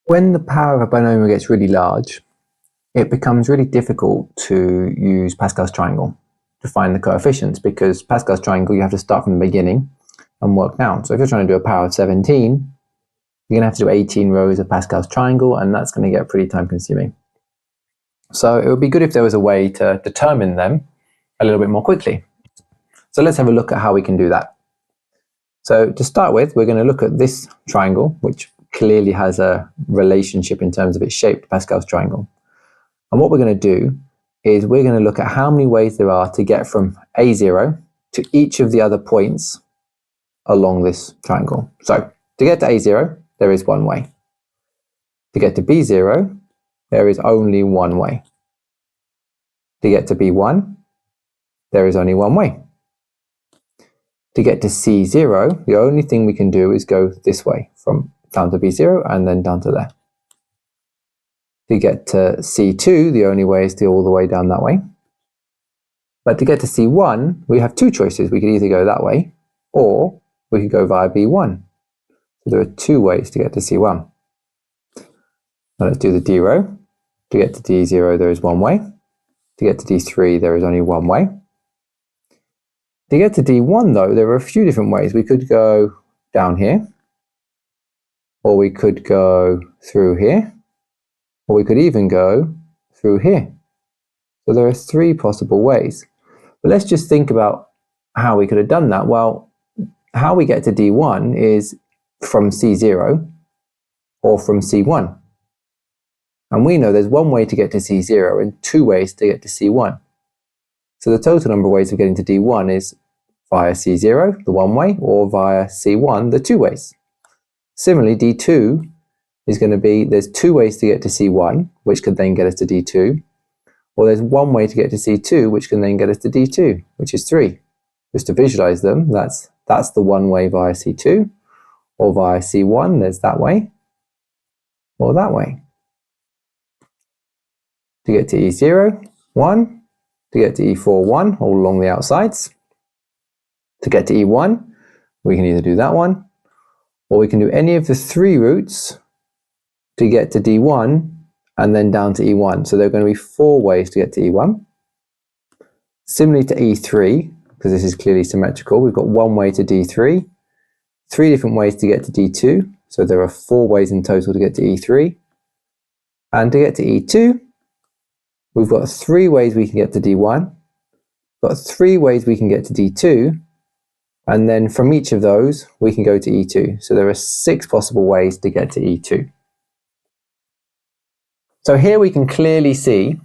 When the power of a binomial gets really large, it becomes really difficult to use Pascal's triangle to find the coefficients, because Pascal's triangle, you have to start from the beginning and work down. So if you're trying to do a power of 17, you're going to have to do 18 rows of Pascal's triangle, and that's going to get pretty time consuming. So it would be good if there was a way to determine them a little bit more quickly. So let's have a look at how we can do that. So to start with, we're going to look at this triangle, which clearly has a relationship in terms of its shape to Pascal's triangle. And what we're going to do is we're going to look at how many ways there are to get from A0 to each of the other points along this triangle. So to get to A0, there is one way. To get to B0, there is only one way. To get to B1, there is only one way. To get to C0, the only thing we can do is go this way, from down to B0 and then down to there. To get to C2, the only way is to go all the way down that way. But to get to C1, we have two choices. We could either go that way, or we could go via B1. So there are two ways to get to C1. Now let's do the D row. To get to D0, there is one way. To get to D3, there is only one way. To get to D1, though, there are a few different ways. We could go down here, or we could go through here, or we could even go through here. So there are three possible ways. But let's just think about how we could have done that. Well, how we get to D1 is from C0 or from C1. And we know there's one way to get to C0 and two ways to get to C1. So the total number of ways of getting to D1 is via C0, the one way, or via C1, the two ways. Similarly, D2 is going to be, there's two ways to get to C1, which could then get us to D2, or there's one way to get to C2, which can then get us to D2, which is 3. Just to visualize them, that's the one way via C2, or via C1, there's that way, or that way. To get to E0, 1. To get to E4, 1, all along the outsides. To get to E1, we can either do that one, or we can do any of the three routes to get to D1 and then down to E1. So there are going to be 4 ways to get to E1. Similarly to E3, because this is clearly symmetrical, we've got one way to D3, 3 different ways to get to D2. So there are 4 ways in total to get to E3. And to get to E2, we've got 3 ways we can get to D1, got 3 ways we can get to D2, and then from each of those, we can go to E2. So there are 6 possible ways to get to E2. So here we can clearly see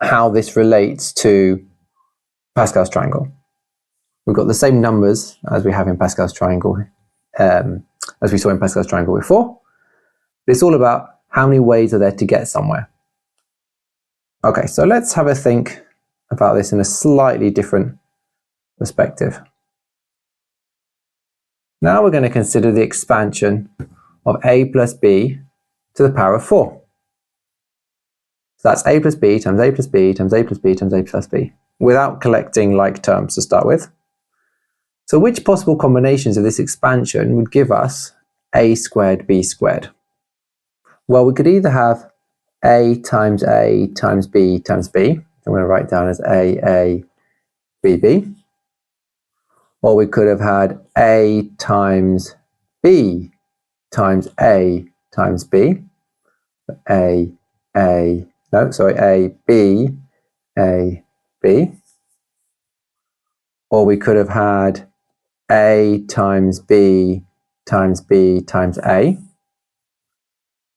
how this relates to Pascal's triangle. We've got the same numbers as we have in Pascal's triangle, as we saw in Pascal's triangle before. But it's all about how many ways are there to get somewhere. Okay, so let's have a think about this in a slightly different perspective. Now we're going to consider the expansion of a plus b to the power of 4. So that's a plus b times a plus b times a plus b times a plus b, without collecting like terms to start with. So which possible combinations of this expansion would give us a squared b squared? Well, we could either have a times b times b. I'm going to write down as a, b, b. Or we could have had a times b times a times b. A, b, b. Or we could have had a times b times b times a.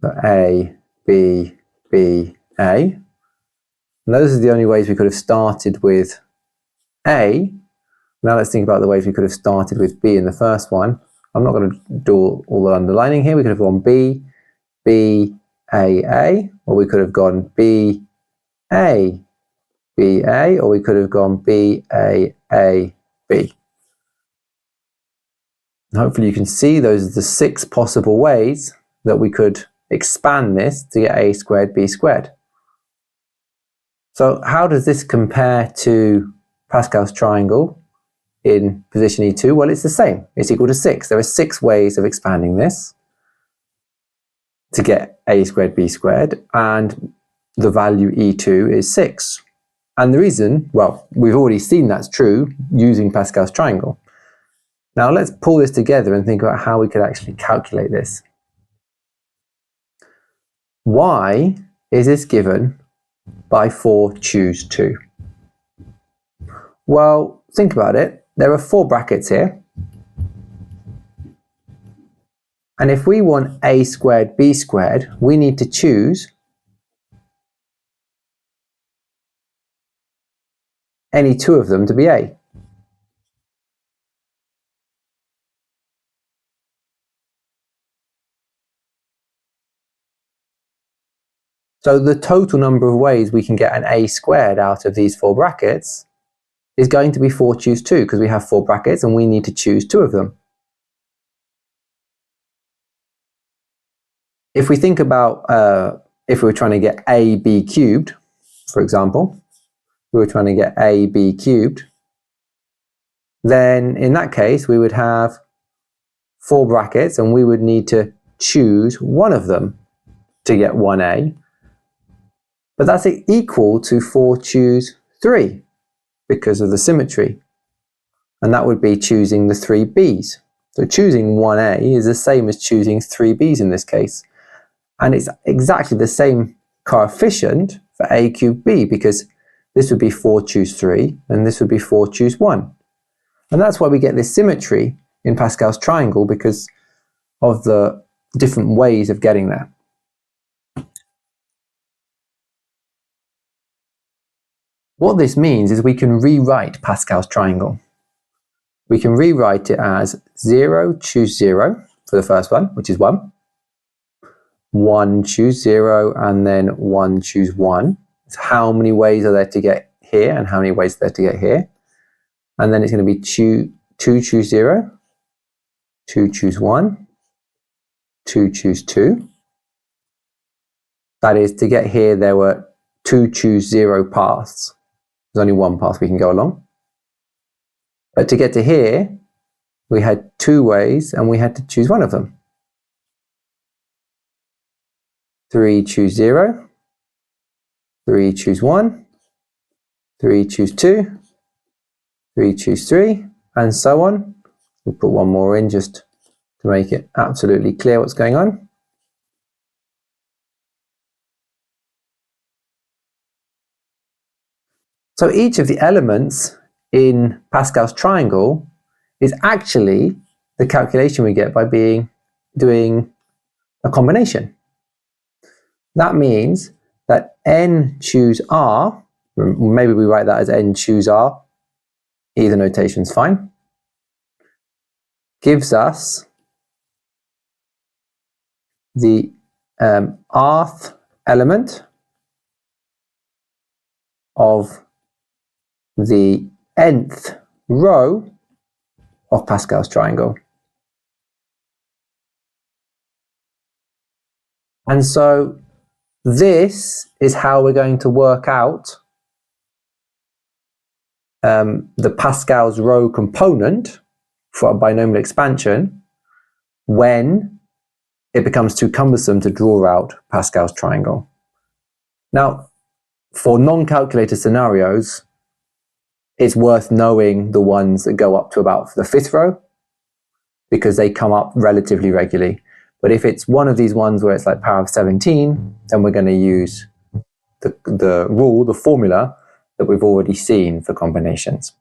So a, b, b, a. And those are the only ways we could have started with a. Now let's think about the ways we could have started with b in the first one. I'm not going to do all the underlining here. We could have gone b, b, a, or we could have gone b, a, b, a, or we could have gone b, a, b. And hopefully you can see those are the 6 possible ways that we could expand this to get a squared b squared. So how does this compare to Pascal's triangle in position E2? Well, it's the same. It's equal to 6. There are 6 ways of expanding this. to get a squared b squared, and the value E2 is 6. And the reason, well, we've already seen that's true using Pascal's triangle. Now let's pull this together and think about how we could actually calculate this. Why is this given by 4 choose 2? Well, think about it. There are 4 brackets here. And if we want a squared b squared, we need to choose any 2 of them to be a. So the total number of ways we can get an a squared out of these 4 brackets is going to be 4 choose 2, because we have 4 brackets and we need to choose 2 of them. If we think about if we were trying to get ab cubed, for example, we were trying to get ab cubed, then in that case we would have 4 brackets and we would need to choose one of them to get 1a. But that's equal to 4 choose 3 because of the symmetry. And that would be choosing the 3 b's. So choosing 1a is the same as choosing 3 b's in this case. And it's exactly the same coefficient for a cubed b, because this would be 4 choose 3 and this would be 4 choose 1. And that's why we get this symmetry in Pascal's triangle, because of the different ways of getting there. What this means is we can rewrite Pascal's triangle. We can rewrite it as 0 choose 0 for the first one, which is 1. 1 choose 0 and then 1 choose 1. So how many ways are there to get here and how many ways are there to get here? And then it's going to be 2 choose 0, 2 choose 1, 2 choose 2. That is, to get here there were 2 choose 0 paths. There's only one path we can go along. But to get to here, we had 2 ways and we had to choose one of them. 3 choose 0, 3 choose 1, 3 choose 2, 3 choose 3, and so on. We'll put one more in just to make it absolutely clear what's going on. So each of the elements in Pascal's triangle is actually the calculation we get by doing a combination. That means that n choose r, maybe we write that as n choose r, either notation's fine, gives us the rth element of the nth row of Pascal's triangle. And so this is how we're going to work out the Pascal's row component for a binomial expansion when it becomes too cumbersome to draw out Pascal's triangle. Now, for non-calculator scenarios, it's worth knowing the ones that go up to about the 5th row, because they come up relatively regularly. But if it's one of these ones where it's like power of 17, then we're going to use the rule, the formula that we've already seen for combinations.